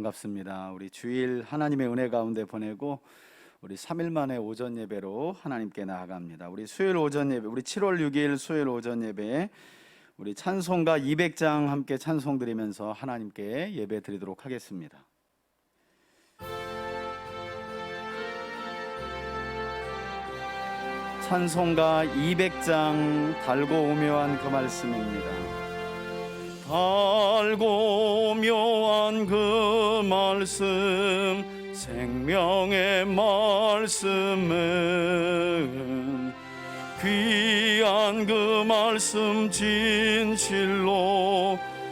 반갑습니다. 우리 주일 하나님의 은혜 가운데 보내고 우리 3일 만에 오전 예배로 하나님께 나아갑니다. 우리 수요일 오전 예배, 우리 7월 6일 수요일 오전 예배에 우리 찬송가 200장 함께 찬송 드리면서 하나님께 예배 드리도록 하겠습니다. 찬송가 200장 달고 오묘한 그 말씀입니다. 달고 묘한 그 말씀, 생명의 말씀은 귀한 그 말씀, 진실로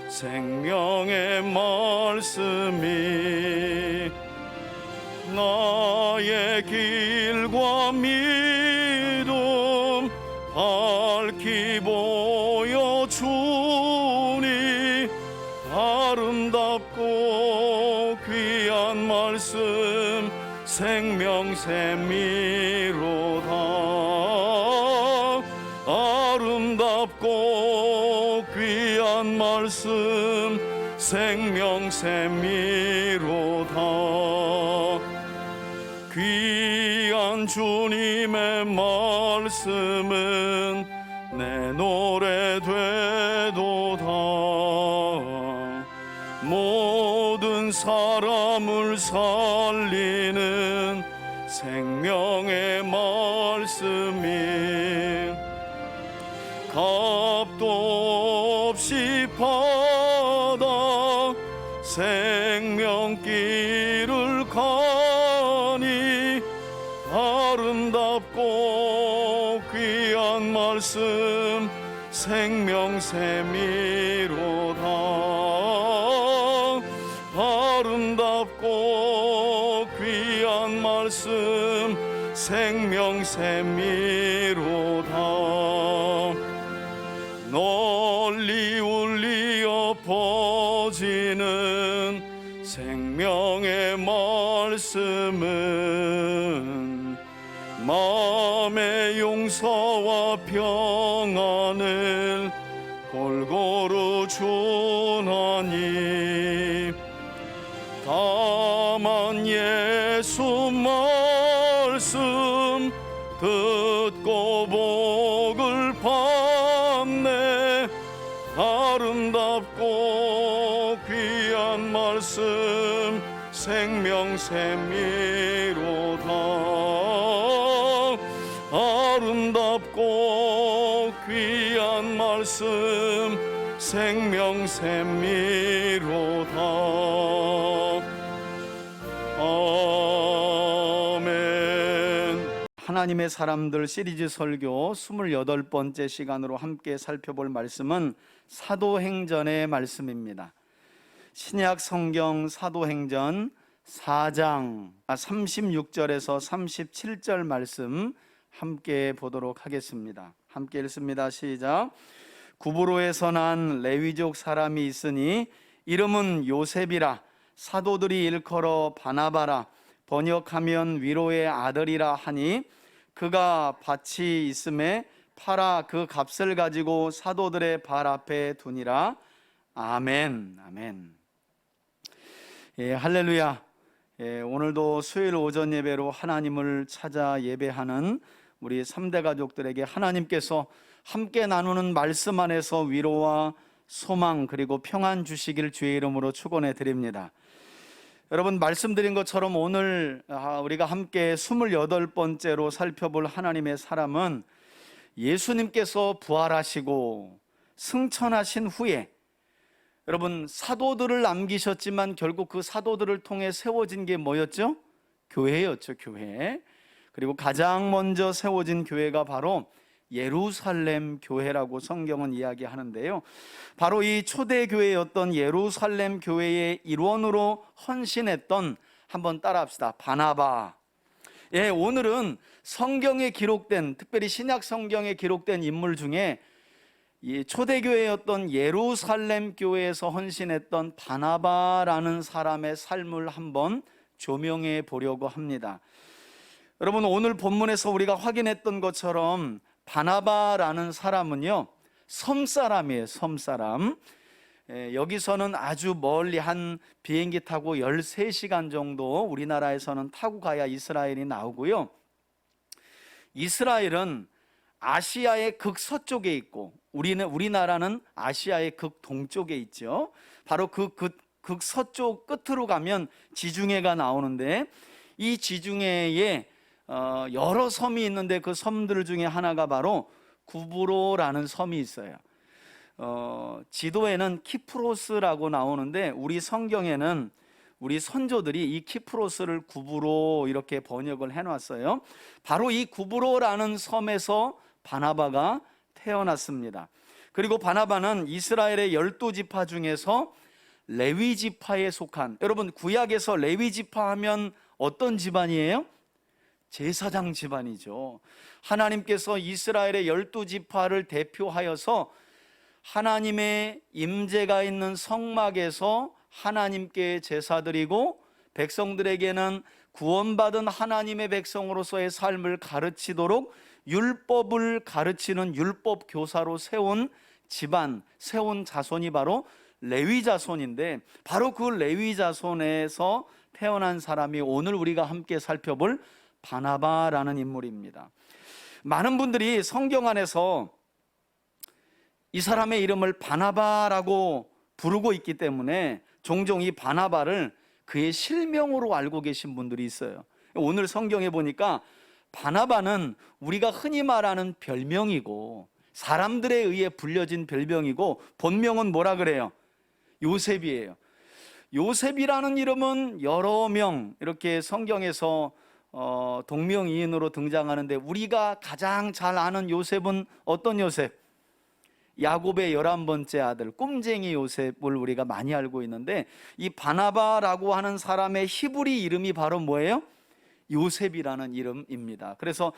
생명의 말씀이 나의 길과 믿음 밝히 보여주니 아름답고 귀한 말씀, 생명샘이로다. 아름답고 귀한 말씀, 생명샘이로다. 귀한 주님의 말씀은 내 노래 되도다. 모든 사람을 살리는 생명의 말씀이 값도 없이 받아 생명길을 가니 아름답고 귀한 말씀, 생명샘이로다. 아름답고 귀한 말씀, 생명샘이로다. 널리 울리어 퍼지는 생명의 말씀은 마음의 용서와 평안을 골고루 주나니 다만 예수 말씀 듣고 복을 받네. 아름답고 귀한 말씀, 생명샘이로다. 아름답고 귀한 말씀, 생명샘이로다. 아멘. 하나님의 사람들 시리즈 설교 28번째 시간으로 함께 살펴볼 말씀은 사도행전의 말씀입니다. 신약 성경 사도행전 4장 36절에서 37절 말씀 함께 보도록 하겠습니다. 함께 읽습니다. 시작. 구브로에서 난 레위족 사람이 있으니 이름은 요셉이라. 사도들이 일컬어 바나바라, 번역하면 위로의 아들이라 하니 그가 밭이 있음에 팔아 그 값을 가지고 사도들의 발 앞에 두니라. 아멘. 아멘. 예, 할렐루야. 예, 오늘도 수요일 오전 예배로 하나님을 찾아 예배하는 우리 3대 가족들에게 하나님께서 함께 나누는 말씀 안에서 위로와 소망 그리고 평안 주시길 주의 이름으로 축원해 드립니다. 여러분, 말씀드린 것처럼 오늘 우리가 함께 28번째로 살펴볼 하나님의 사람은 예수님께서 부활하시고 승천하신 후에 여러분 사도들을 남기셨지만 결국 그 사도들을 통해 세워진 게 뭐였죠? 교회였죠. 교회. 그리고 가장 먼저 세워진 교회가 바로 예루살렘 교회라고 성경은 이야기하는데요. 바로 이 초대교회였던 예루살렘 교회의 일원으로 헌신했던, 한번 따라합시다, 바나바. 예, 오늘은 성경에 기록된, 특별히 신약 성경에 기록된 인물 중에 이 초대교회였던 예루살렘 교회에서 헌신했던 바나바라는 사람의 삶을 한번 조명해 보려고 합니다. 여러분, 오늘 본문에서 우리가 확인했던 것처럼 바나바라는 사람은요 섬사람이에요. 섬사람. 여기서는 아주 멀리 한 비행기 타고 13시간 정도 우리나라에서는 타고 가야 이스라엘이 나오고요. 이스라엘은 아시아의 극서쪽에 있고 우리나라는 아시아의 극동쪽에 있죠. 바로 그 극서쪽 끝으로 가면 지중해가 나오는데, 이 지중해에 여러 섬이 있는데 그 섬들 중에 하나가 바로 구브로라는 섬이 있어요. 지도에는 키프로스라고 나오는데 우리 성경에는 우리 선조들이 이 키프로스를 구브로 이렇게 번역을 해놨어요. 바로 이 구브로라는 섬에서 바나바가 태어났습니다. 그리고 바나바는 이스라엘의 12지파 중에서 레위지파에 속한, 여러분 구약에서 레위지파 하면 어떤 집안이에요? 제사장 집안이죠. 하나님께서 이스라엘의 12지파를 대표하여서 하나님의 임재가 있는 성막에서 하나님께 제사드리고 백성들에게는 구원받은 하나님의 백성으로서의 삶을 가르치도록 율법을 가르치는 율법 교사로 세운 집안, 세운 자손이 바로 레위 자손인데, 바로 그 레위 자손에서 태어난 사람이 오늘 우리가 함께 살펴볼 바나바라는 인물입니다. 많은 분들이 성경 안에서 이 사람의 이름을 바나바라고 부르고 있기 때문에 종종 이 바나바를 그의 실명으로 알고 계신 분들이 있어요. 오늘 성경에 보니까 바나바는 우리가 흔히 말하는 별명이고 사람들에 의해 불려진 별명이고 본명은 뭐라 그래요? 요셉이에요. 요셉이라는 이름은 여러 명 이렇게 성경에서 동명이인으로 등장하는데, 우리가 가장 잘 아는 요셉은 어떤 요셉? 야곱의 11번째 아들 꿈쟁이 요셉을 우리가 많이 알고 있는데, 이 바나바라고 하는 사람의 히브리 이름이 바로 뭐예요? 요셉이라는 이름입니다. 그래서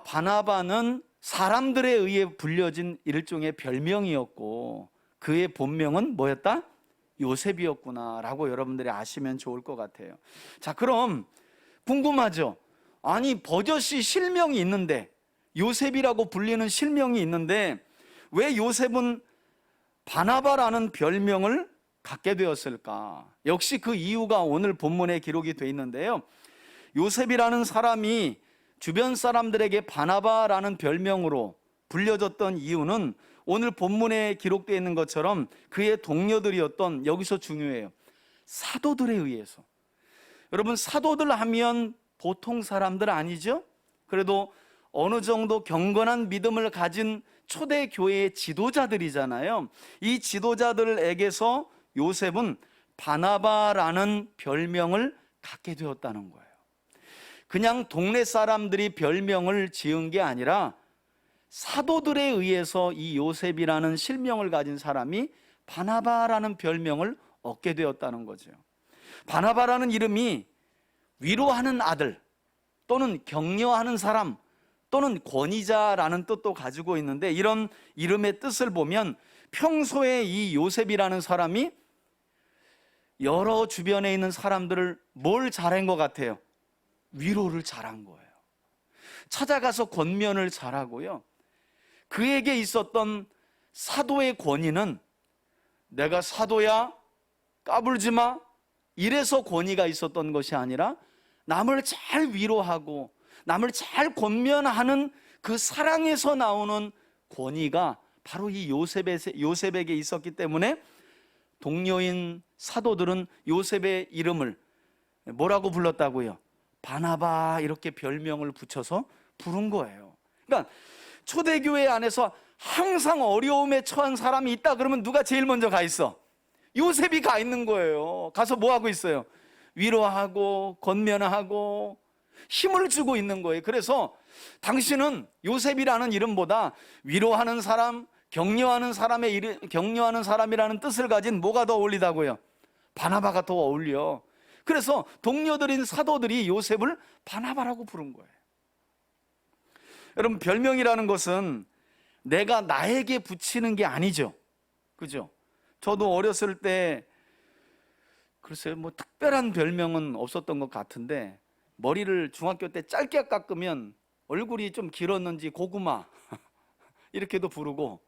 바나바는 사람들에 의해 불려진 일종의 별명이었고 그의 본명은 뭐였다? 요셉이었구나 라고 여러분들이 아시면 좋을 것 같아요. 자, 그럼 궁금하죠? 아니, 버젓이 실명이 있는데, 요셉이라고 불리는 실명이 있는데 왜 요셉은 바나바라는 별명을 갖게 되었을까? 역시 그 이유가 오늘 본문에 기록이 되어 있는데요. 요셉이라는 사람이 주변 사람들에게 바나바라는 별명으로 불려졌던 이유는 오늘 본문에 기록되어 있는 것처럼 그의 동료들이었던, 여기서 중요해요, 사도들에 의해서. 여러분, 사도들 하면 보통 사람들 아니죠? 그래도 어느 정도 경건한 믿음을 가진 초대교회의 지도자들이잖아요. 이 지도자들에게서 요셉은 바나바라는 별명을 갖게 되었다는 거예요. 그냥 동네 사람들이 별명을 지은 게 아니라 사도들에 의해서 이 요셉이라는 실명을 가진 사람이 바나바라는 별명을 얻게 되었다는 거죠. 바나바라는 이름이 위로하는 아들 또는 격려하는 사람 또는 권위자라는 뜻도 가지고 있는데, 이런 이름의 뜻을 보면 평소에 이 요셉이라는 사람이 여러 주변에 있는 사람들을 뭘 잘한 것 같아요? 위로를 잘한 거예요. 찾아가서 권면을 잘하고요. 그에게 있었던 사도의 권위는 내가 사도야 까불지 마 이래서 권위가 있었던 것이 아니라 남을 잘 위로하고 남을 잘 권면하는 그 사랑에서 나오는 권위가 바로 이 요셉에게 있었기 때문에 동료인 사도들은 요셉의 이름을 뭐라고 불렀다고요? 바나바 이렇게 별명을 붙여서 부른 거예요. 그러니까 초대교회 안에서 항상 어려움에 처한 사람이 있다 그러면 누가 제일 먼저 가 있어? 요셉이 가 있는 거예요. 가서 뭐 하고 있어요? 위로하고 권면하고 힘을 주고 있는 거예요. 그래서 당신은 요셉이라는 이름보다 위로하는 사람, 격려하는 사람이라는 뜻을 가진 뭐가 더 어울리다고요? 바나바가 더 어울려. 그래서 동료들인 사도들이 요셉을 바나바라고 부른 거예요. 여러분, 별명이라는 것은 내가 나에게 붙이는 게 아니죠. 그죠? 저도 어렸을 때 글쎄요, 뭐 특별한 별명은 없었던 것 같은데 머리를 중학교 때 짧게 깎으면 얼굴이 좀 길었는지 고구마 이렇게도 부르고,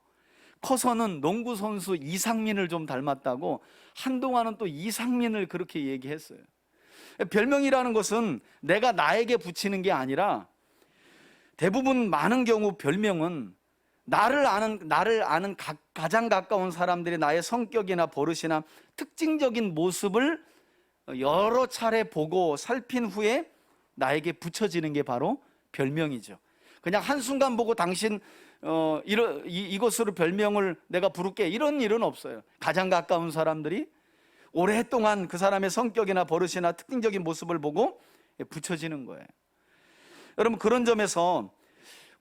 커서는 농구 선수 이상민을 좀 닮았다고 한동안은 또 이상민을 그렇게 얘기했어요. 별명이라는 것은 내가 나에게 붙이는 게 아니라 대부분 많은 경우 별명은 나를 아는 가장 가까운 사람들이 나의 성격이나 버릇이나 특징적인 모습을 여러 차례 보고 살핀 후에 나에게 붙여지는 게 바로 별명이죠. 그냥 한순간 보고 당신 이것으로 별명을 내가 부를게 이런 일은 없어요. 가장 가까운 사람들이 오랫동안 그 사람의 성격이나 버릇이나 특징적인 모습을 보고 붙여지는 거예요. 여러분, 그런 점에서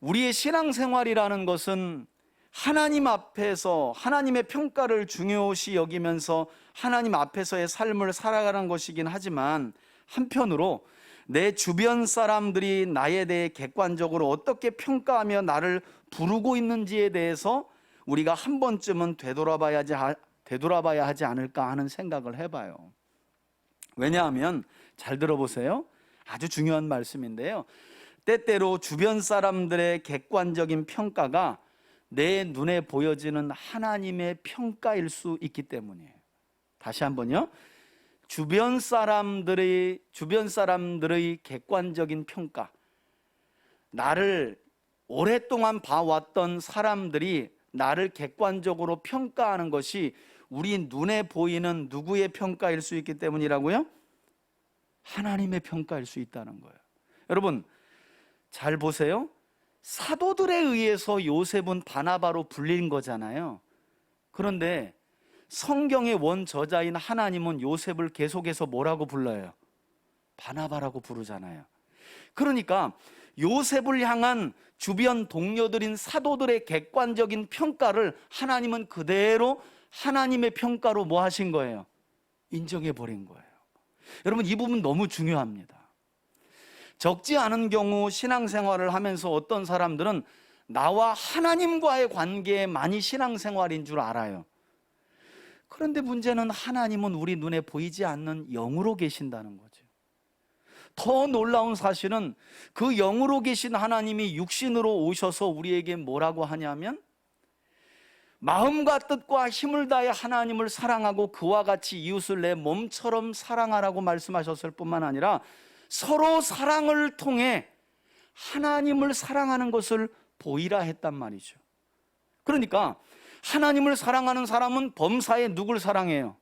우리의 신앙생활이라는 것은 하나님 앞에서 하나님의 평가를 중요시 여기면서 하나님 앞에서의 삶을 살아가는 것이긴 하지만, 한편으로 내 주변 사람들이 나에 대해 객관적으로 어떻게 평가하며 나를 부르고 있는지에 대해서 우리가 한 번쯤은 되돌아봐야 하지 않을까 하는 생각을 해봐요. 왜냐하면 잘 들어보세요. 아주 중요한 말씀인데요, 때때로 주변 사람들의 객관적인 평가가 내 눈에 보여지는 하나님의 평가일 수 있기 때문이에요. 다시 한번요. 주변 사람들의 객관적인 평가, 나를 오랫동안 봐왔던 사람들이 나를 객관적으로 평가하는 것이 우리 눈에 보이는 누구의 평가일 수 있기 때문이라고요? 하나님의 평가일 수 있다는 거예요. 여러분, 잘 보세요. 사도들에 의해서 요셉은 바나바로 불린 거잖아요. 그런데 성경의 원저자인 하나님은 요셉을 계속해서 뭐라고 불러요? 바나바라고 부르잖아요. 그러니까 요셉을 향한 주변 동료들인 사도들의 객관적인 평가를 하나님은 그대로 하나님의 평가로 뭐 하신 거예요? 인정해 버린 거예요. 여러분, 이 부분 너무 중요합니다. 적지 않은 경우 신앙생활을 하면서 어떤 사람들은 나와 하나님과의 관계에 많이 신앙생활인 줄 알아요. 그런데 문제는 하나님은 우리 눈에 보이지 않는 영으로 계신다는 거죠. 더 놀라운 사실은 그 영으로 계신 하나님이 육신으로 오셔서 우리에게 뭐라고 하냐면, 마음과 뜻과 힘을 다해 하나님을 사랑하고 그와 같이 이웃을 내 몸처럼 사랑하라고 말씀하셨을 뿐만 아니라 서로 사랑을 통해 하나님을 사랑하는 것을 보이라 했단 말이죠. 그러니까 하나님을 사랑하는 사람은 범사에 누굴 사랑해요?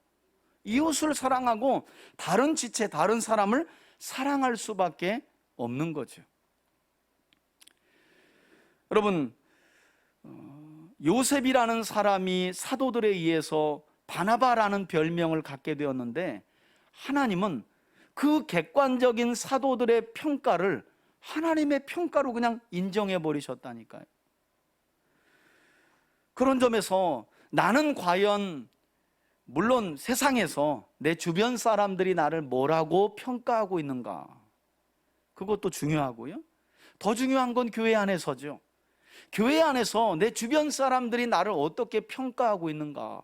이웃을 사랑하고 다른 지체, 다른 사람을 사랑할 수밖에 없는 거죠. 여러분, 요셉이라는 사람이 사도들에 의해서 바나바라는 별명을 갖게 되었는데, 하나님은 그 객관적인 사도들의 평가를 하나님의 평가로 그냥 인정해 버리셨다니까요. 그런 점에서 나는 과연, 물론 세상에서 내 주변 사람들이 나를 뭐라고 평가하고 있는가, 그것도 중요하고요, 더 중요한 건 교회 안에서죠. 교회 안에서 내 주변 사람들이 나를 어떻게 평가하고 있는가,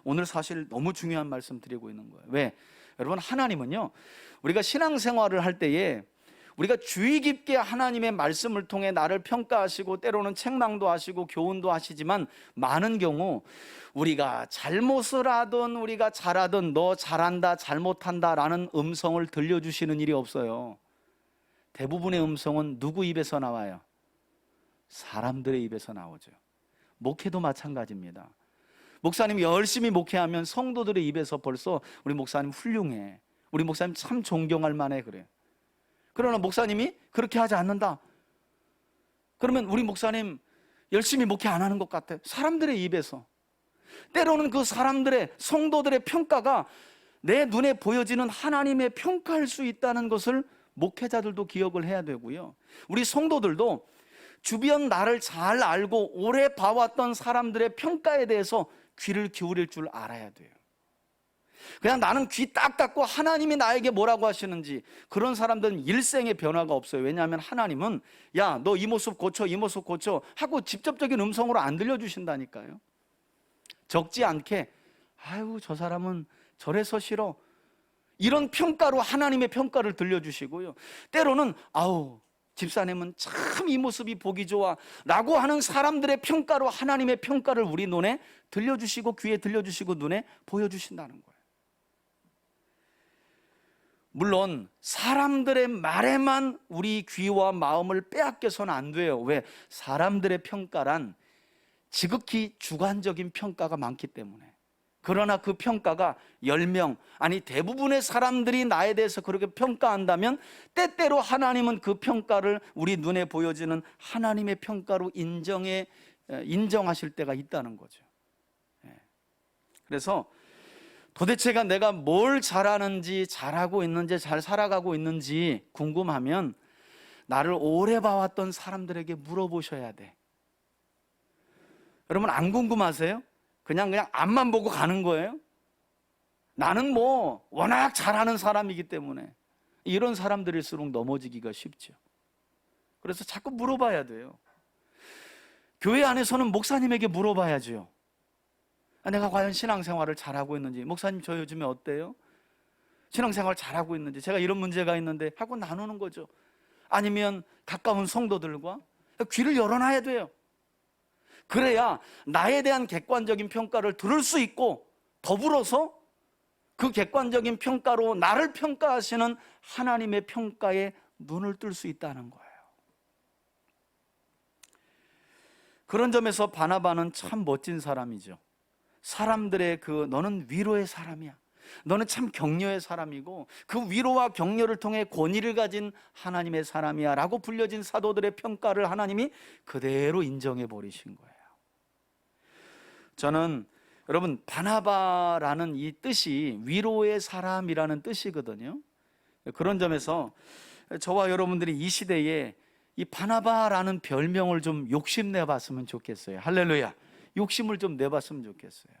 오늘 사실 너무 중요한 말씀 드리고 있는 거예요. 왜? 여러분, 하나님은요, 우리가 신앙생활을 할 때에 우리가 주의 깊게 하나님의 말씀을 통해 나를 평가하시고 때로는 책망도 하시고 교훈도 하시지만, 많은 경우 우리가 잘못을 하든 우리가 잘하든 너 잘한다 잘못한다 라는 음성을 들려주시는 일이 없어요. 대부분의 음성은 누구 입에서 나와요? 사람들의 입에서 나오죠. 목회도 마찬가지입니다. 목사님이 열심히 목회하면 성도들의 입에서 벌써 우리 목사님 훌륭해, 우리 목사님 참 존경할 만해, 그래. 그러나 목사님이 그렇게 하지 않는다, 그러면 우리 목사님 열심히 목회 안 하는 것 같아. 사람들의 입에서, 때로는 그 사람들의, 성도들의 평가가 내 눈에 보여지는 하나님의 평가일 수 있다는 것을 목회자들도 기억을 해야 되고요, 우리 성도들도 주변 나를 잘 알고 오래 봐왔던 사람들의 평가에 대해서 귀를 기울일 줄 알아야 돼요. 그냥 나는 귀 딱 닫고 하나님이 나에게 뭐라고 하시는지, 그런 사람들은 일생의 변화가 없어요. 왜냐하면 하나님은 야, 너 이 모습 고쳐, 이 모습 고쳐 하고 직접적인 음성으로 안 들려주신다니까요. 적지 않게 아유, 저 사람은 저래서 싫어, 이런 평가로 하나님의 평가를 들려주시고요, 때로는 아우, 집사님은 참 이 모습이 보기 좋아 라고 하는 사람들의 평가로 하나님의 평가를 우리 눈에 들려주시고 귀에 들려주시고 눈에 보여주신다는 거예요. 물론 사람들의 말에만 우리 귀와 마음을 빼앗겨서는 안 돼요. 왜? 사람들의 평가란 지극히 주관적인 평가가 많기 때문에. 그러나 그 평가가 10명, 아니 대부분의 사람들이 나에 대해서 그렇게 평가한다면 때때로 하나님은 그 평가를 우리 눈에 보여지는 하나님의 평가로 인정하실 때가 있다는 거죠. 그래서 도대체가 내가 뭘 잘하는지, 잘하고 있는지, 잘 살아가고 있는지 궁금하면 나를 오래 봐왔던 사람들에게 물어보셔야 돼. 여러분 안 궁금하세요? 그냥 앞만 보고 가는 거예요? 나는 뭐 워낙 잘하는 사람이기 때문에. 이런 사람들일수록 넘어지기가 쉽죠. 그래서 자꾸 물어봐야 돼요. 교회 안에서는 목사님에게 물어봐야죠. 내가 과연 신앙생활을 잘하고 있는지, 목사님 저 요즘에 어때요? 신앙생활 잘하고 있는지, 제가 이런 문제가 있는데 하고 나누는 거죠. 아니면 가까운 성도들과 귀를 열어놔야 돼요. 그래야 나에 대한 객관적인 평가를 들을 수 있고, 더불어서 그 객관적인 평가로 나를 평가하시는 하나님의 평가에 눈을 뜰 수 있다는 거예요. 그런 점에서 바나바는 참 멋진 사람이죠. 사람들의 너는 위로의 사람이야, 너는 참 격려의 사람이고 그 위로와 격려를 통해 권위를 가진 하나님의 사람이야 라고 불려진 사도들의 평가를 하나님이 그대로 인정해 버리신 거예요. 저는 여러분 바나바라는 이 뜻이 위로의 사람이라는 뜻이거든요. 그런 점에서 저와 여러분들이 이 시대에 이 바나바라는 별명을 좀 욕심내 봤으면 좋겠어요. 할렐루야. 욕심을 좀 내봤으면 좋겠어요.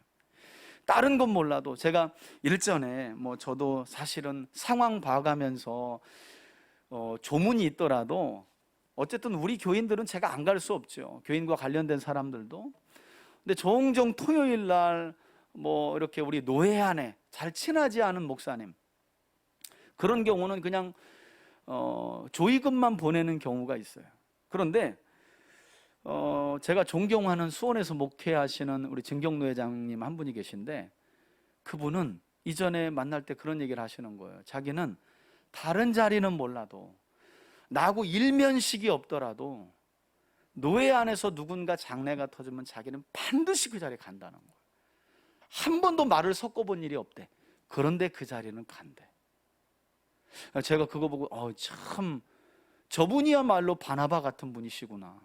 다른 건 몰라도 제가 일전에 저도 사실은 상황 봐가면서 조문이 있더라도 어쨌든 우리 교인들은 제가 안 갈 수 없죠. 교인과 관련된 사람들도. 근데 종종 토요일 날 이렇게 우리 노회 안에 잘 친하지 않은 목사님, 그런 경우는 그냥 조의금만 보내는 경우가 있어요. 그런데 제가 존경하는 수원에서 목회하시는 우리 진경로 회장님 한 분이 계신데, 그분은 이전에 만날 때 그런 얘기를 하시는 거예요. 자기는 다른 자리는 몰라도 나하고 일면식이 없더라도 노회 안에서 누군가 장례가 터지면 자기는 반드시 그 자리에 간다는 거예요. 한 번도 말을 섞어본 일이 없대. 그런데 그 자리는 간대. 제가 그거 보고 참 저분이야말로 바나바 같은 분이시구나.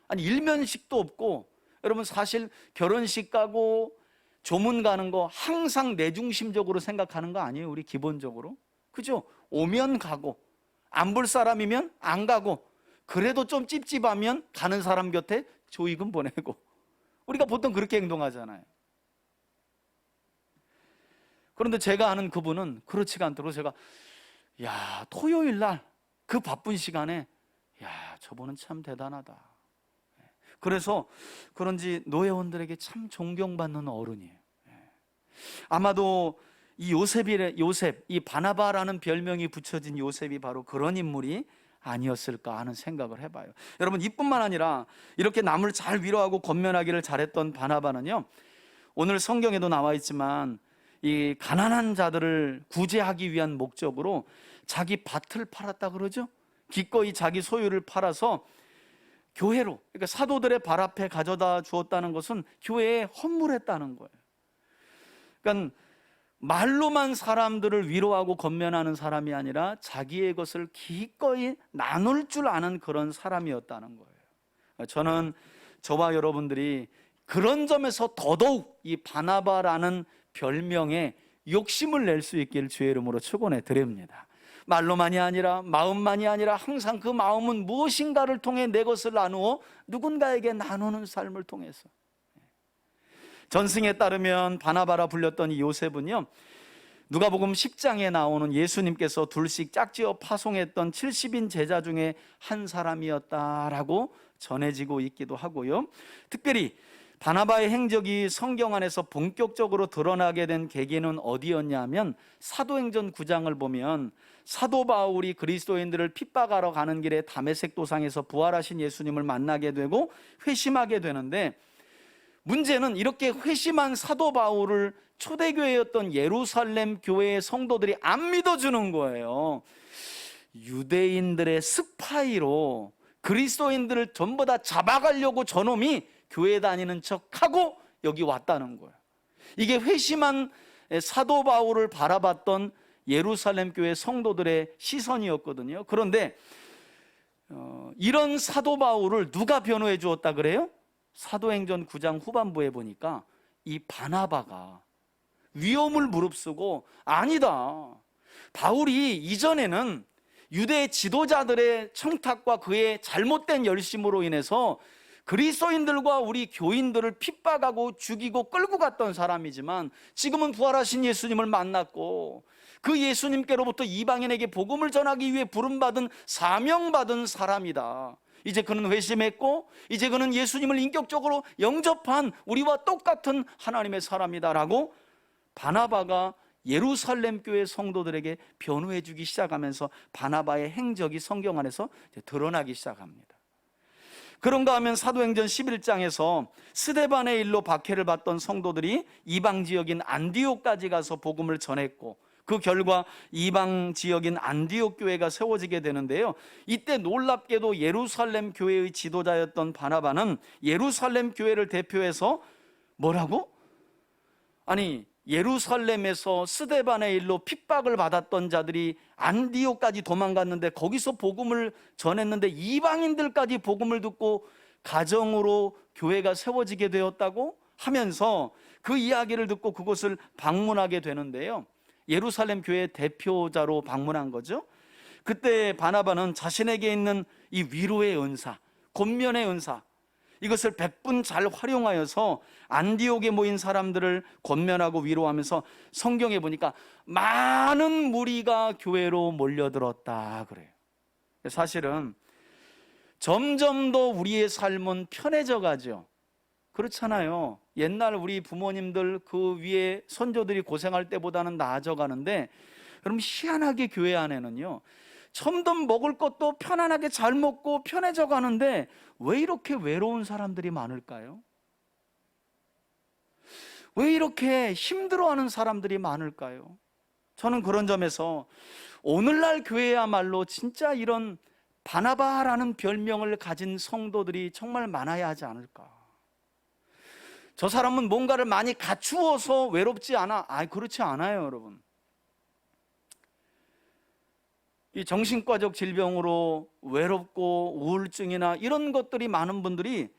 아니 일면식도 없고, 여러분 사실 결혼식 가고 조문 가는 거 항상 내중심적으로 생각하는 거 아니에요? 우리 기본적으로, 그죠? 오면 가고 안 볼 사람이면 안 가고, 그래도 좀 찝찝하면 가는 사람 곁에 조의금 보내고, 우리가 보통 그렇게 행동하잖아요. 그런데 제가 아는 그분은 그렇지가 않도록, 제가 토요일 날 그 바쁜 시간에 저분은 참 대단하다. 그래서 그런지 노회원들에게 참 존경받는 어른이에요. 아마도 이 요셉, 이 바나바라는 별명이 붙여진 요셉이 바로 그런 인물이 아니었을까 하는 생각을 해봐요. 여러분 이뿐만 아니라 이렇게 남을 잘 위로하고 권면하기를 잘했던 바나바는요, 오늘 성경에도 나와 있지만 이 가난한 자들을 구제하기 위한 목적으로 자기 밭을 팔았다 그러죠. 기꺼이 자기 소유를 팔아서 교회로, 그러니까 사도들의 발 앞에 가져다 주었다는 것은 교회에 헌물했다는 거예요. 그러니까 말로만 사람들을 위로하고 권면하는 사람이 아니라 자기의 것을 기꺼이 나눌 줄 아는 그런 사람이었다는 거예요. 저는 저와 여러분들이 그런 점에서 더더욱 이 바나바라는 별명에 욕심을 낼 수 있기를 주의 이름으로 축원해 드립니다. 말로만이 아니라 마음만이 아니라 항상 그 마음은 무엇인가를 통해 내 것을 나누어 누군가에게 나누는 삶을 통해서. 전승에 따르면 바나바라 불렸던 이 요셉은요, 누가복음 10장에 나오는 예수님께서 둘씩 짝지어 파송했던 70인 제자 중에 한 사람이었다라고 전해지고 있기도 하고요. 특별히 바나바의 행적이 성경 안에서 본격적으로 드러나게 된 계기는 어디였냐면 사도행전 9장을 보면 사도 바울이 그리스도인들을 핍박하러 가는 길에 다메섹 도상에서 부활하신 예수님을 만나게 되고 회심하게 되는데, 문제는 이렇게 회심한 사도 바울을 초대교회였던 예루살렘 교회의 성도들이 안 믿어주는 거예요. 유대인들의 스파이로 그리스도인들을 전부 다 잡아가려고 저놈이 교회 다니는 척하고 여기 왔다는 거예요. 이게 회심한 사도 바울을 바라봤던 예루살렘 교회 성도들의 시선이었거든요. 그런데 이런 사도 바울을 누가 변호해 주었다 그래요? 사도행전 9장 후반부에 보니까 이 바나바가 위험을 무릅쓰고, 아니다, 바울이 이전에는 유대 지도자들의 청탁과 그의 잘못된 열심으로 인해서 그리스도인들과 우리 교인들을 핍박하고 죽이고 끌고 갔던 사람이지만, 지금은 부활하신 예수님을 만났고 그 예수님께로부터 이방인에게 복음을 전하기 위해 부름받은, 사명받은 사람이다. 이제 그는 회심했고 이제 그는 예수님을 인격적으로 영접한 우리와 똑같은 하나님의 사람이다라고 바나바가 예루살렘 교회 성도들에게 변호해 주기 시작하면서 바나바의 행적이 성경 안에서 드러나기 시작합니다. 그런가 하면 사도행전 11장에서 스데반의 일로 박해를 받던 성도들이 이방 지역인 안디옥까지 가서 복음을 전했고, 그 결과 이방 지역인 안디옥 교회가 세워지게 되는데요, 이때 놀랍게도 예루살렘 교회의 지도자였던 바나바는 예루살렘 교회를 대표해서 뭐라고? 아니, 예루살렘에서 스데반의 일로 핍박을 받았던 자들이 안디옥까지 도망갔는데 거기서 복음을 전했는데 이방인들까지 복음을 듣고 가정으로 교회가 세워지게 되었다고 하면서 그 이야기를 듣고 그곳을 방문하게 되는데요, 예루살렘 교회 대표자로 방문한 거죠. 그때 바나바는 자신에게 있는 이 위로의 은사, 권면의 은사, 이것을 100분 잘 활용하여서 안디옥에 모인 사람들을 권면하고 위로하면서, 성경에 보니까 많은 무리가 교회로 몰려들었다 그래요. 사실은 점점 더 우리의 삶은 편해져 가죠. 그렇잖아요. 옛날 우리 부모님들 그 위에 선조들이 고생할 때보다는 나아져 가는데, 여러분 희한하게 교회 안에는요, 점점 먹을 것도 편안하게 잘 먹고 편해져 가는데 왜 이렇게 외로운 사람들이 많을까요? 왜 이렇게 힘들어하는 사람들이 많을까요? 저는 그런 점에서 오늘날 교회야말로 진짜 이런 바나바라는 별명을 가진 성도들이 정말 많아야 하지 않을까. 저 사람은 뭔가를 많이 갖추어서 외롭지 않아. 그렇지 않아요, 여러분. 이 정신과적 질병으로 외롭고 우울증이나 이런 것들이 많은 분들이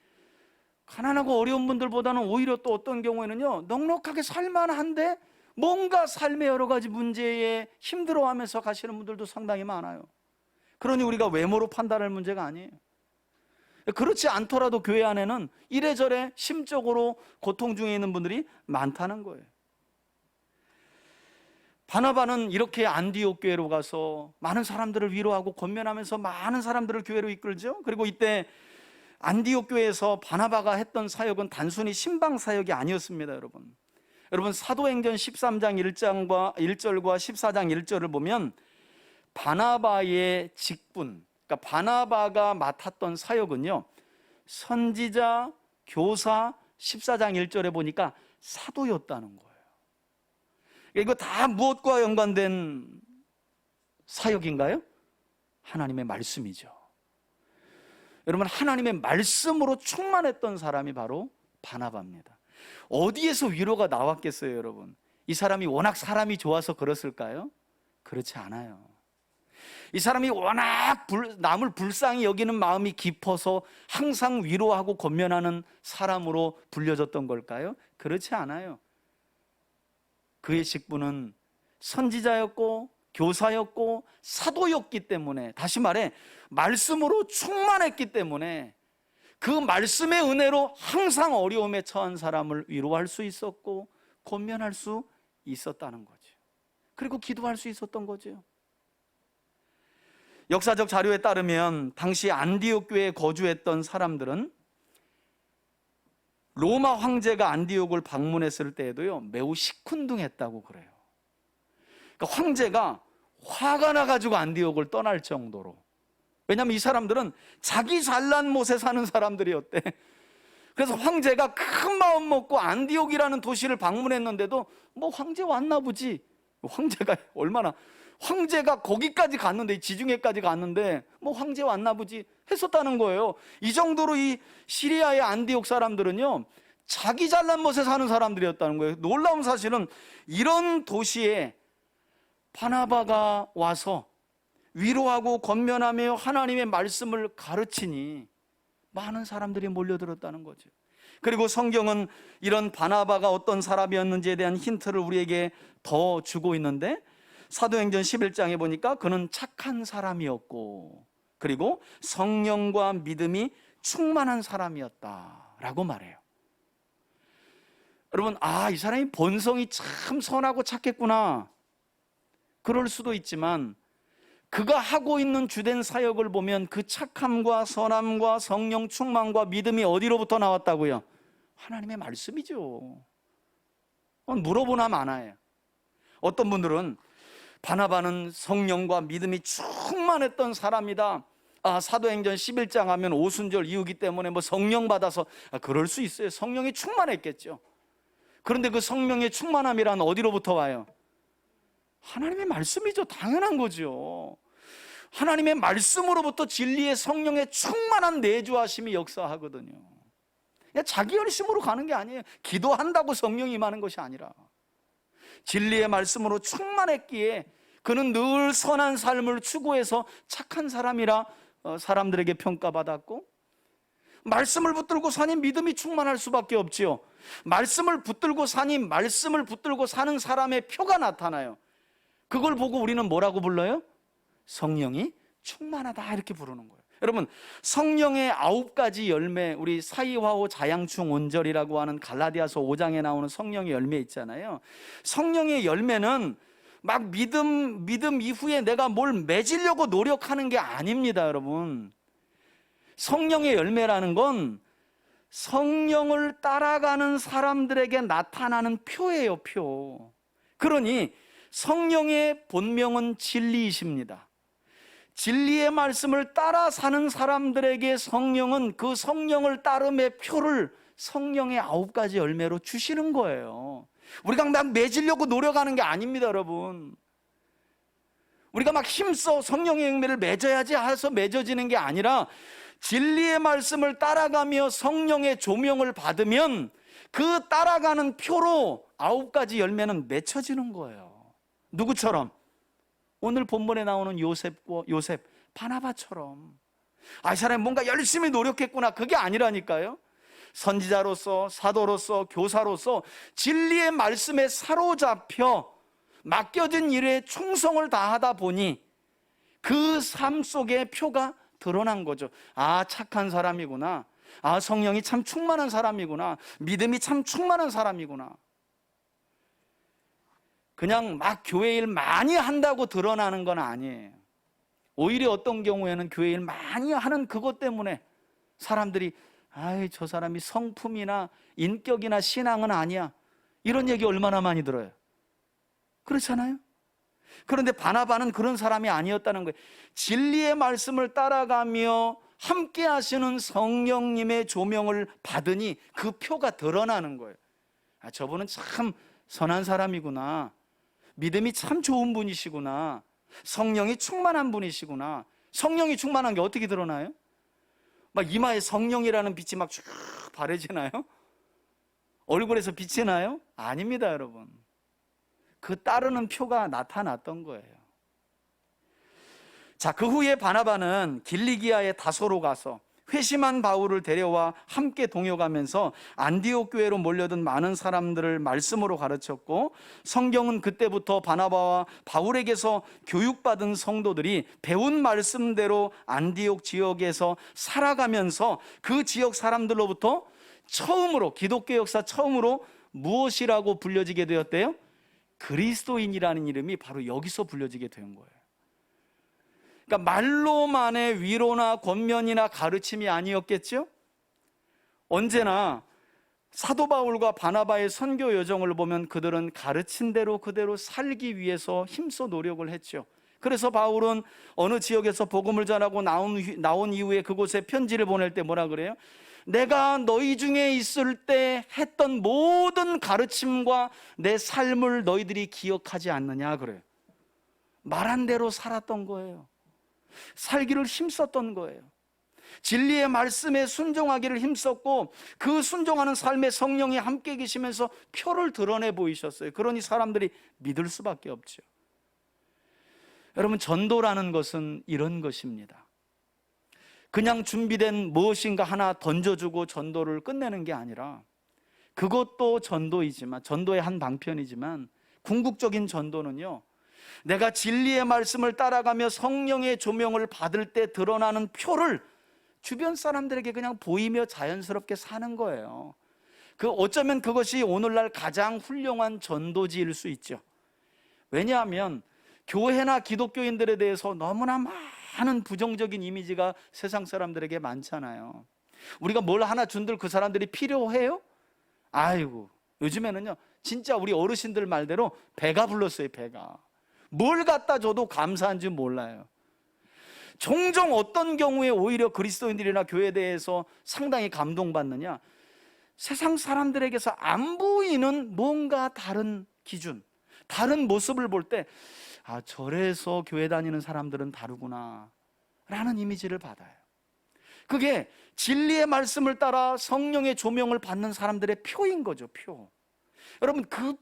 가난하고 어려운 분들보다는 오히려 또 어떤 경우에는요, 넉넉하게 살만한데 뭔가 삶의 여러 가지 문제에 힘들어하면서 가시는 분들도 상당히 많아요. 그러니 우리가 외모로 판단할 문제가 아니에요. 그렇지 않더라도 교회 안에는 이래저래 심적으로 고통 중에 있는 분들이 많다는 거예요. 바나바는 이렇게 안디옥 교회로 가서 많은 사람들을 위로하고 권면하면서 많은 사람들을 교회로 이끌죠. 그리고 이때 안디옥 교회에서 바나바가 했던 사역은 단순히 신방 사역이 아니었습니다, 여러분. 여러분 사도행전 13장 1절과 14장 1절을 보면 바나바의 직분, 그러니까 바나바가 맡았던 사역은요, 선지자, 교사, 14장 1절에 보니까 사도였다는 거예요. 이거 다 무엇과 연관된 사역인가요? 하나님의 말씀이죠. 여러분 하나님의 말씀으로 충만했던 사람이 바로 바나바입니다. 어디에서 위로가 나왔겠어요, 여러분? 이 사람이 워낙 사람이 좋아서 그랬을까요? 그렇지 않아요. 이 사람이 워낙 남을 불쌍히 여기는 마음이 깊어서 항상 위로하고 권면하는 사람으로 불려졌던 걸까요? 그렇지 않아요. 그의 직분은 선지자였고 교사였고 사도였기 때문에, 다시 말해 말씀으로 충만했기 때문에 그 말씀의 은혜로 항상 어려움에 처한 사람을 위로할 수 있었고 권면할 수 있었다는 거죠. 그리고 기도할 수 있었던 거죠. 역사적 자료에 따르면 당시 안디옥 교회에 거주했던 사람들은 로마 황제가 안디옥을 방문했을 때에도요, 매우 시큰둥했다고 그래요. 그러니까 황제가 화가 나가지고 안디옥을 떠날 정도로. 왜냐하면 이 사람들은 자기 잘난 못에 사는 사람들이었대. 그래서 황제가 큰 마음 먹고 안디옥이라는 도시를 방문했는데도 뭐 황제 왔나 보지. 황제가 거기까지 갔는데, 지중해까지 갔는데 뭐 황제 왔나 보지 했었다는 거예요. 이 정도로 이 시리아의 안디옥 사람들은요, 자기 잘난 못에 사는 사람들이었다는 거예요. 놀라운 사실은 이런 도시에 바나바가 와서 위로하고 권면하며 하나님의 말씀을 가르치니 많은 사람들이 몰려들었다는 거죠. 그리고 성경은 이런 바나바가 어떤 사람이었는지에 대한 힌트를 우리에게 더 주고 있는데, 사도행전 11장에 보니까 그는 착한 사람이었고 그리고 성령과 믿음이 충만한 사람이었다라고 말해요. 여러분, 이 사람이 본성이 참 선하고 착했구나, 그럴 수도 있지만 그가 하고 있는 주된 사역을 보면 그 착함과 선함과 성령 충만과 믿음이 어디로부터 나왔다고요? 하나님의 말씀이죠. 물어보나 마나요. 어떤 분들은 바나바는 성령과 믿음이 충만했던 사람이다, 사도행전 11장 하면 오순절 이후기 때문에 뭐 성령 받아서, 그럴 수 있어요. 성령이 충만했겠죠. 그런데 그 성령의 충만함이란 어디로부터 와요? 하나님의 말씀이죠. 당연한 거죠. 하나님의 말씀으로부터 진리의 성령의 충만한 내주하심이 역사하거든요. 그냥 자기 열심으로 가는 게 아니에요. 기도한다고 성령이 임하는 것이 아니라 진리의 말씀으로 충만했기에 그는 늘 선한 삶을 추구해서 착한 사람이라 사람들에게 평가받았고, 말씀을 붙들고 사니 믿음이 충만할 수밖에 없지요. 말씀을 붙들고 사니 말씀을 붙들고 사는 사람의 표가 나타나요. 그걸 보고 우리는 뭐라고 불러요? 성령이 충만하다, 이렇게 부르는 거예요. 여러분, 성령의 9가지 열매, 우리 사이화호 자양충 온절이라고 하는 갈라디아서 5장에 나오는 성령의 열매 있잖아요. 성령의 열매는 막 믿음 이후에 내가 뭘 맺으려고 노력하는 게 아닙니다, 여러분. 성령의 열매라는 건 성령을 따라가는 사람들에게 나타나는 표예요, 표. 그러니 성령의 본명은 진리이십니다. 진리의 말씀을 따라 사는 사람들에게 성령은 그 성령을 따름의 표를 성령의 9가지 열매로 주시는 거예요. 우리가 막 맺으려고 노력하는 게 아닙니다, 여러분. 우리가 막 힘써 성령의 열매를 맺어야지 해서 맺어지는 게 아니라 진리의 말씀을 따라가며 성령의 조명을 받으면 그 따라가는 표로 9가지 열매는 맺혀지는 거예요. 누구처럼? 오늘 본문에 나오는 요셉, 바나바처럼. 이 사람이 뭔가 열심히 노력했구나, 그게 아니라니까요. 선지자로서, 사도로서, 교사로서 진리의 말씀에 사로잡혀 맡겨진 일에 충성을 다하다 보니 그 삶 속에 표가 드러난 거죠. 착한 사람이구나, 성령이 참 충만한 사람이구나, 믿음이 참 충만한 사람이구나. 그냥 막 교회 일 많이 한다고 드러나는 건 아니에요. 오히려 어떤 경우에는 교회 일 많이 하는 그것 때문에 사람들이 저 사람이 성품이나 인격이나 신앙은 아니야, 이런 얘기 얼마나 많이 들어요. 그렇잖아요. 그런데 바나바는 그런 사람이 아니었다는 거예요. 진리의 말씀을 따라가며 함께 하시는 성령님의 조명을 받으니 그 표가 드러나는 거예요. 저분은 참 선한 사람이구나, 믿음이 참 좋은 분이시구나, 성령이 충만한 분이시구나. 성령이 충만한 게 어떻게 드러나요? 막 이마에 성령이라는 빛이 막 쭉 바래지나요? 얼굴에서 빛이 나요? 아닙니다, 여러분. 그 따르는 표가 나타났던 거예요. 자, 그 후에 바나바는 길리기아의 다소로 가서 회심한 바울을 데려와 함께 동역하면서 안디옥 교회로 몰려든 많은 사람들을 말씀으로 가르쳤고, 성경은 그때부터 바나바와 바울에게서 교육받은 성도들이 배운 말씀대로 안디옥 지역에서 살아가면서 그 지역 사람들로부터 처음으로, 기독교 역사 처음으로 무엇이라고 불려지게 되었대요? 그리스도인이라는 이름이 바로 여기서 불려지게 된 거예요. 그러니까 말로만의 위로나 권면이나 가르침이 아니었겠죠? 언제나 사도 바울과 바나바의 선교 여정을 보면 그들은 가르친 대로 그대로 살기 위해서 힘써 노력을 했죠. 그래서 바울은 어느 지역에서 복음을 전하고 나온 이후에 그곳에 편지를 보낼 때 뭐라 그래요? 내가 너희 중에 있을 때 했던 모든 가르침과 내 삶을 너희들이 기억하지 않느냐 그래요. 말한 대로 살았던 거예요. 살기를 힘썼던 거예요. 진리의 말씀에 순종하기를 힘썼고 그 순종하는 삶에 성령이 함께 계시면서 표를 드러내 보이셨어요. 그러니 사람들이 믿을 수밖에 없죠. 여러분, 전도라는 것은 이런 것입니다. 그냥 준비된 무엇인가 하나 던져주고 전도를 끝내는 게 아니라, 그것도 전도이지만, 전도의 한 방편이지만 궁극적인 전도는요, 내가 진리의 말씀을 따라가며 성령의 조명을 받을 때 드러나는 표를 주변 사람들에게 그냥 보이며 자연스럽게 사는 거예요. 어쩌면 그것이 오늘날 가장 훌륭한 전도지일 수 있죠. 왜냐하면 교회나 기독교인들에 대해서 너무나 많은 부정적인 이미지가 세상 사람들에게 많잖아요. 우리가 뭘 하나 준들 그 사람들이 필요해요? 아이고, 요즘에는요 진짜 우리 어르신들 말대로 배가 불렀어요. 배가 뭘 갖다 줘도 감사한 줄 몰라요. 종종 어떤 경우에 오히려 그리스도인들이나 교회에 대해서 상당히 감동받느냐, 세상 사람들에게서 안 보이는 뭔가 다른 기준, 다른 모습을 볼 때 저래서 교회 다니는 사람들은 다르구나 라는 이미지를 받아요. 그게 진리의 말씀을 따라 성령의 조명을 받는 사람들의 표인 거죠. 표. 여러분, 그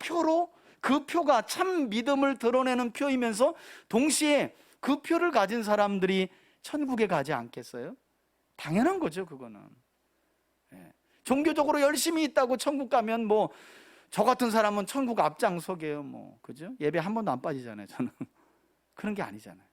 표가 참 믿음을 드러내는 표이면서 동시에 그 표를 가진 사람들이 천국에 가지 않겠어요? 당연한 거죠. 그거는 종교적으로 열심히 있다고 천국 가면 저 같은 사람은 천국 앞장서게요. 그죠? 예배 한 번도 안 빠지잖아요. 저는 그런 게 아니잖아요.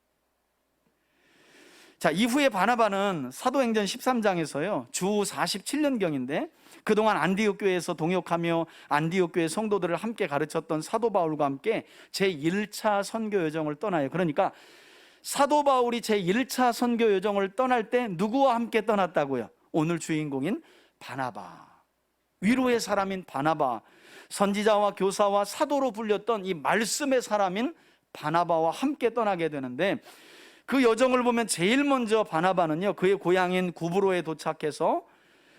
자, 이후에 바나바는 사도행전 13장에서요 주 47년경인데 그동안 안디옥 교회에서 동역하며 안디옥 교회 성도들을 함께 가르쳤던 사도 바울과 함께 제1차 선교 여정을 떠나요. 그러니까 사도 바울이 제1차 선교 여정을 떠날 때 누구와 함께 떠났다고요? 오늘 주인공인 바나바, 위로의 사람인 바나바, 선지자와 교사와 사도로 불렸던 이 말씀의 사람인 바나바와 함께 떠나게 되는데, 그 여정을 보면 제일 먼저 바나바는요 그의 고향인 구브로에 도착해서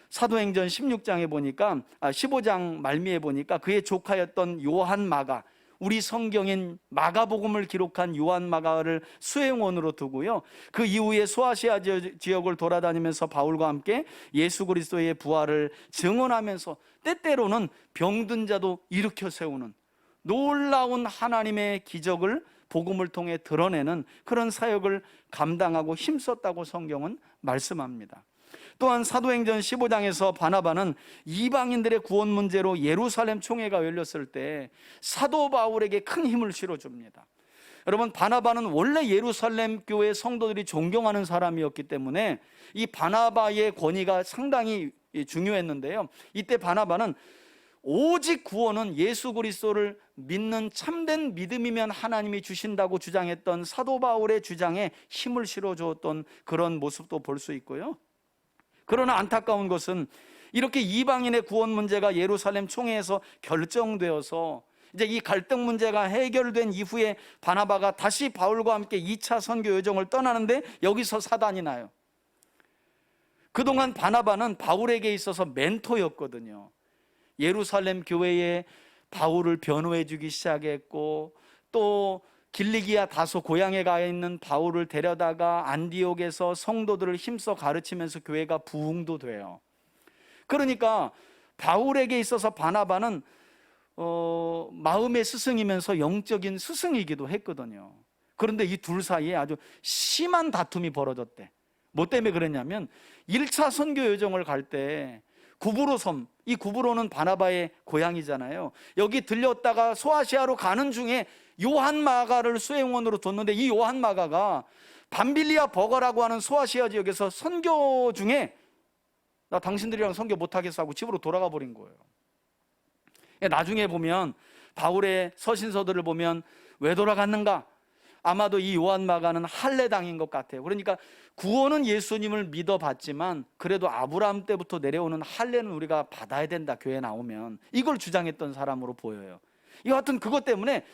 사도행전 16장에 보니까 15장 말미에 보니까 그의 조카였던 요한 마가, 우리 성경인 마가복음을 기록한 요한 마가를 수행원으로 두고요, 그 이후에 소아시아 지역을 돌아다니면서 바울과 함께 예수 그리스도의 부활을 증언하면서 때때로는 병든 자도 일으켜 세우는 놀라운 하나님의 기적을 복음을 통해 드러내는 그런 사역을 감당하고 힘썼다고 성경은 말씀합니다. 또한 사도행전 15장에서 바나바는 이방인들의 구원 문제로 예루살렘 총회가 열렸을 때 사도 바울에게 큰 힘을 실어줍니다. 여러분, 바나바는 원래 예루살렘 교회 성도들이 존경하는 사람이었기 때문에 이 바나바의 권위가 상당히 중요했는데요, 이때 바나바는 오직 구원은 예수 그리스도를 믿는 참된 믿음이면 하나님이 주신다고 주장했던 사도 바울의 주장에 힘을 실어주었던 그런 모습도 볼 수 있고요. 그러나 안타까운 것은 이렇게 이방인의 구원 문제가 예루살렘 총회에서 결정되어서 이제 이 갈등 문제가 해결된 이후에 바나바가 다시 바울과 함께 2차 선교 여정을 떠나는데 여기서 사단이 나요. 그동안 바나바는 바울에게 있어서 멘토였거든요. 예루살렘 교회에 바울을 변호해 주기 시작했고, 또 길리기아 다소 고향에 가 있는 바울을 데려다가 안디옥에서 성도들을 힘써 가르치면서 교회가 부흥도 돼요. 그러니까 바울에게 있어서 바나바는 마음의 스승이면서 영적인 스승이기도 했거든요. 그런데 이 둘 사이에 아주 심한 다툼이 벌어졌대. 뭐 때문에 그랬냐면 1차 선교 여정을 갈 때 구브로 섬, 이 구브로는 바나바의 고향이잖아요. 여기 들렸다가 소아시아로 가는 중에 요한 마가를 수행원으로 뒀는데 이 요한 마가가 밤빌리아 버거라고 하는 소아시아 지역에서 선교 중에 나 당신들이랑 선교 못하겠어 하고 집으로 돌아가 버린 거예요. 나중에 보면 바울의 서신서들을 보면 왜 돌아갔는가? 아마도 이 요한마가는 할례당인 것 같아요. 그러니까 구원은 예수님을 믿어봤지만 그래도 아브라함 때부터 내려오는 할례는 우리가 받아야 된다, 교회 나오면. 이걸 주장했던 사람으로 보여요. 여하튼 그것 때문에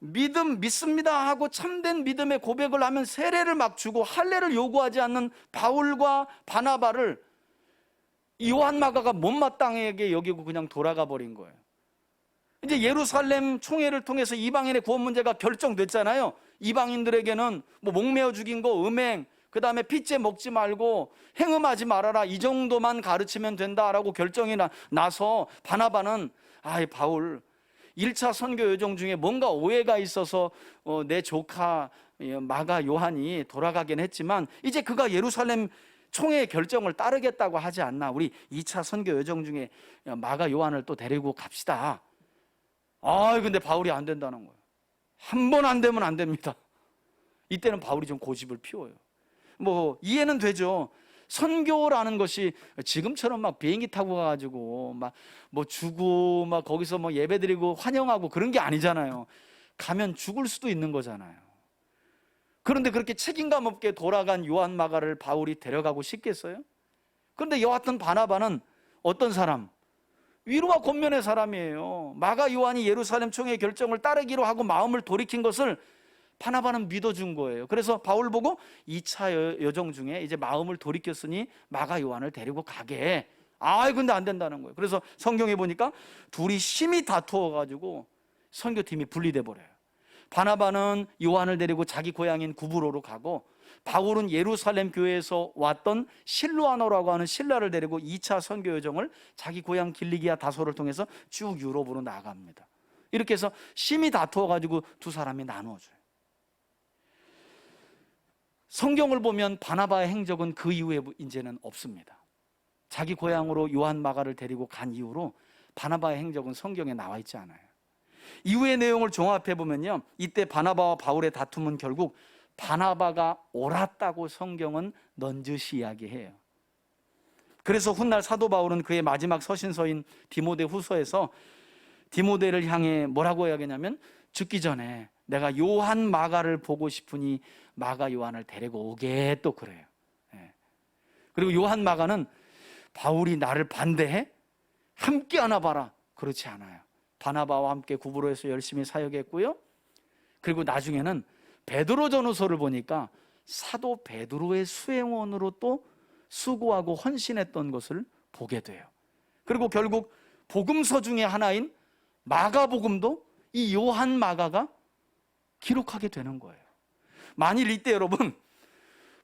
믿습니다 하고 참된 믿음의 고백을 하면 세례를 막 주고 할례를 요구하지 않는 바울과 바나바를 이 요한마가가 못마땅하게 여기고 그냥 돌아가 버린 거예요. 이제 예루살렘 총회를 통해서 이방인의 구원 문제가 결정됐잖아요. 이방인들에게는 뭐 목매어 죽인 거, 음행, 그 다음에 핏째 먹지 말고 행음하지 말아라, 이 정도만 가르치면 된다라고 결정이 나서 바나바는 바울 1차 선교 여정 중에 뭔가 오해가 있어서 내 조카 마가 요한이 돌아가긴 했지만 이제 그가 예루살렘 총회의 결정을 따르겠다고 하지 않나, 우리 2차 선교 여정 중에 마가 요한을 또 데리고 갑시다. 근데 바울이 안 된다는 거예요. 한 번 안 되면 안 됩니다. 이때는 바울이 좀 고집을 피워요. 뭐 이해는 되죠. 선교라는 것이 지금처럼 막 비행기 타고 가가지고 막 뭐 주고 막 거기서 뭐 예배드리고 환영하고 그런 게 아니잖아요. 가면 죽을 수도 있는 거잖아요. 그런데 그렇게 책임감 없게 돌아간 요한 마가를 바울이 데려가고 싶겠어요? 그런데 여하튼 바나바는 어떤 사람? 위로와 권면의 사람이에요. 마가 요한이 예루살렘 총회 결정을 따르기로 하고 마음을 돌이킨 것을 바나바는 믿어준 거예요. 그래서 바울 보고 2차 여정 중에 이제 마음을 돌이켰으니 마가 요한을 데리고 가게. 근데 안 된다는 거예요. 그래서 성경에 보니까 둘이 심히 다투어가지고 선교팀이 분리돼 버려요. 바나바는 요한을 데리고 자기 고향인 구브로로 가고, 바울은 예루살렘 교회에서 왔던 실루아노라고 하는 신라를 데리고 2차 선교 여정을 자기 고향 길리기아 다소를 통해서 쭉 유럽으로 나갑니다. 이렇게 해서 심히 다투어가지고 두 사람이 나누어져요. 성경을 보면 바나바의 행적은 그 이후에 이제는 없습니다. 자기 고향으로 요한 마가를 데리고 간 이후로 바나바의 행적은 성경에 나와 있지 않아요. 이후의 내용을 종합해 보면요, 이때 바나바와 바울의 다툼은 결국 바나바가 옳았다고 성경은 넌지시 이야기해요. 그래서 훗날 사도 바울은 그의 마지막 서신서인 디모데 후서에서 디모데를 향해 뭐라고 이야기하냐면, 죽기 전에 내가 요한 마가를 보고 싶으니 마가 요한을 데리고 오게, 또 그래요. 그리고 요한 마가는 바울이 나를 반대해? 함께 하나 봐라. 그렇지 않아요. 바나바와 함께 구브로에서 열심히 사역했고요. 그리고 나중에는 베드로전후서를 보니까 사도 베드로의 수행원으로 또 수고하고 헌신했던 것을 보게 돼요. 그리고 결국 복음서 중에 하나인 마가복음도 이 요한 마가가 기록하게 되는 거예요. 만일 이때 여러분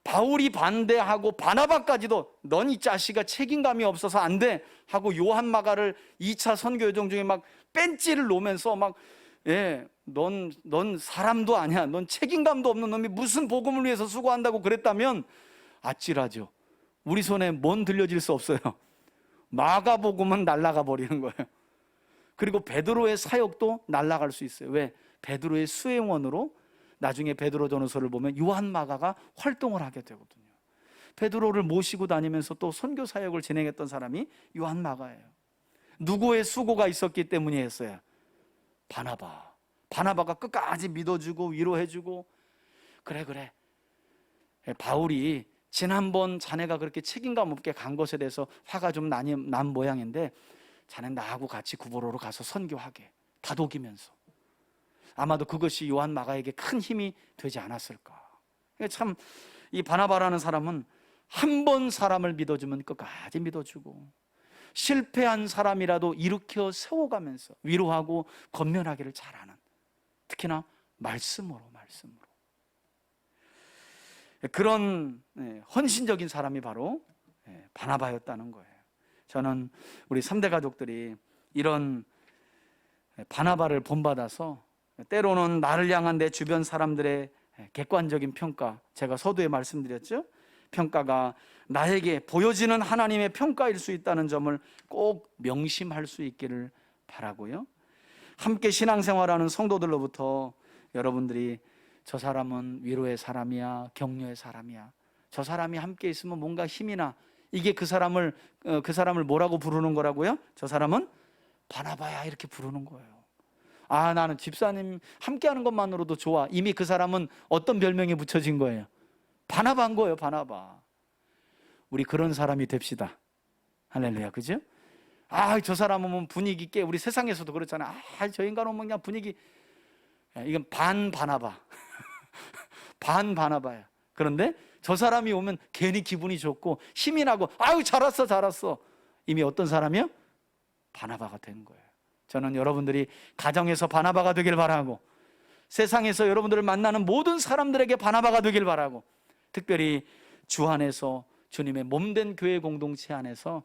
바울이 반대하고 바나바까지도 넌 이 자식아 책임감이 없어서 안 돼 하고 요한 마가를 2차 선교 여정 중에 막 뺀찌를 놓으면서 막 넌 사람도 아니야, 넌 책임감도 없는 놈이 무슨 복음을 위해서 수고한다고 그랬다면 아찔하죠. 우리 손에 뭔 들려질 수 없어요. 마가복음은 날아가 버리는 거예요. 그리고 베드로의 사역도 날아갈 수 있어요. 왜? 베드로의 수행원으로 나중에 베드로전후서를 보면 요한 마가가 활동을 하게 되거든요. 베드로를 모시고 다니면서 또 선교 사역을 진행했던 사람이 요한 마가예요. 누구의 수고가 있었기 때문이었어요? 바나바가 끝까지 믿어주고 위로해주고, 그래 바울이 지난번 자네가 그렇게 책임감 없게 간 것에 대해서 화가 좀 난 모양인데 자네 나하고 같이 구보로로 가서 선교하게, 다독이면서. 아마도 그것이 요한 마가에게 큰 힘이 되지 않았을까. 참 이 바나바라는 사람은 한 번 사람을 믿어주면 끝까지 믿어주고, 실패한 사람이라도 일으켜 세워가면서 위로하고 권면하기를 잘하는, 특히나 말씀으로 그런 헌신적인 사람이 바로 바나바였다는 거예요. 저는 우리 3대 가족들이 이런 바나바를 본받아서 때로는 나를 향한 내 주변 사람들의 객관적인 평가, 제가 서두에 말씀드렸죠? 평가가 나에게 보여지는 하나님의 평가일 수 있다는 점을 꼭 명심할 수 있기를 바라고요. 함께 신앙생활하는 성도들로부터 여러분들이 저 사람은 위로의 사람이야, 격려의 사람이야, 저 사람이 함께 있으면 뭔가 힘이 나, 이게 그 사람을 뭐라고 부르는 거라고요? 저 사람은 바나바야, 이렇게 부르는 거예요. 아, 나는 집사님 함께하는 것만으로도 좋아. 이미 그 사람은 어떤 별명이 붙여진 거예요? 바나바인 거예요, 바나바. 우리 그런 사람이 됩시다. 할렐루야, 그죠? 아, 저 사람 오면 분위기 있게. 우리 세상에서도 그렇잖아. 아, 저 인간 오면 그냥 분위기. 이건 반 바나바. 반 바나바야. 그런데 저 사람이 오면 괜히 기분이 좋고 힘이 나고, 아유, 잘 왔어, 잘 왔어. 이미 어떤 사람이요? 바나바가 된 거예요. 저는 여러분들이 가정에서 바나바가 되길 바라고, 세상에서 여러분들을 만나는 모든 사람들에게 바나바가 되길 바라고, 특별히 주 안에서 주님의 몸된 교회 공동체 안에서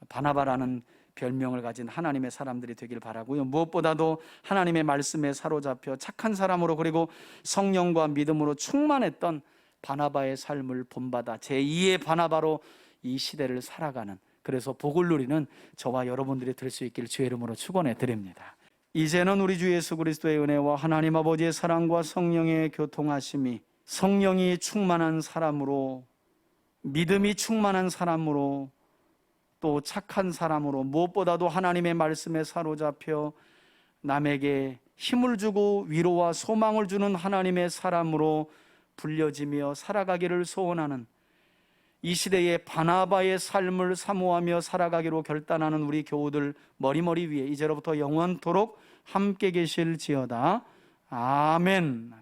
바나바라는 별명을 가진 하나님의 사람들이 되길 바라고요. 무엇보다도 하나님의 말씀에 사로잡혀 착한 사람으로, 그리고 성령과 믿음으로 충만했던 바나바의 삶을 본받아 제2의 바나바로 이 시대를 살아가는, 그래서 복을 누리는 저와 여러분들이 될 수 있기를 주의 이름으로 축원해 드립니다. 이제는 우리 주 예수 그리스도의 은혜와 하나님 아버지의 사랑과 성령의 교통하심이, 성령이 충만한 사람으로, 믿음이 충만한 사람으로, 또 착한 사람으로, 무엇보다도 하나님의 말씀에 사로잡혀 남에게 힘을 주고 위로와 소망을 주는 하나님의 사람으로 불려지며 살아가기를 소원하는, 이 시대의 바나바의 삶을 사모하며 살아가기로 결단하는 우리 교우들 머리머리 위에 이제로부터 영원토록 함께 계실지어다. 아멘.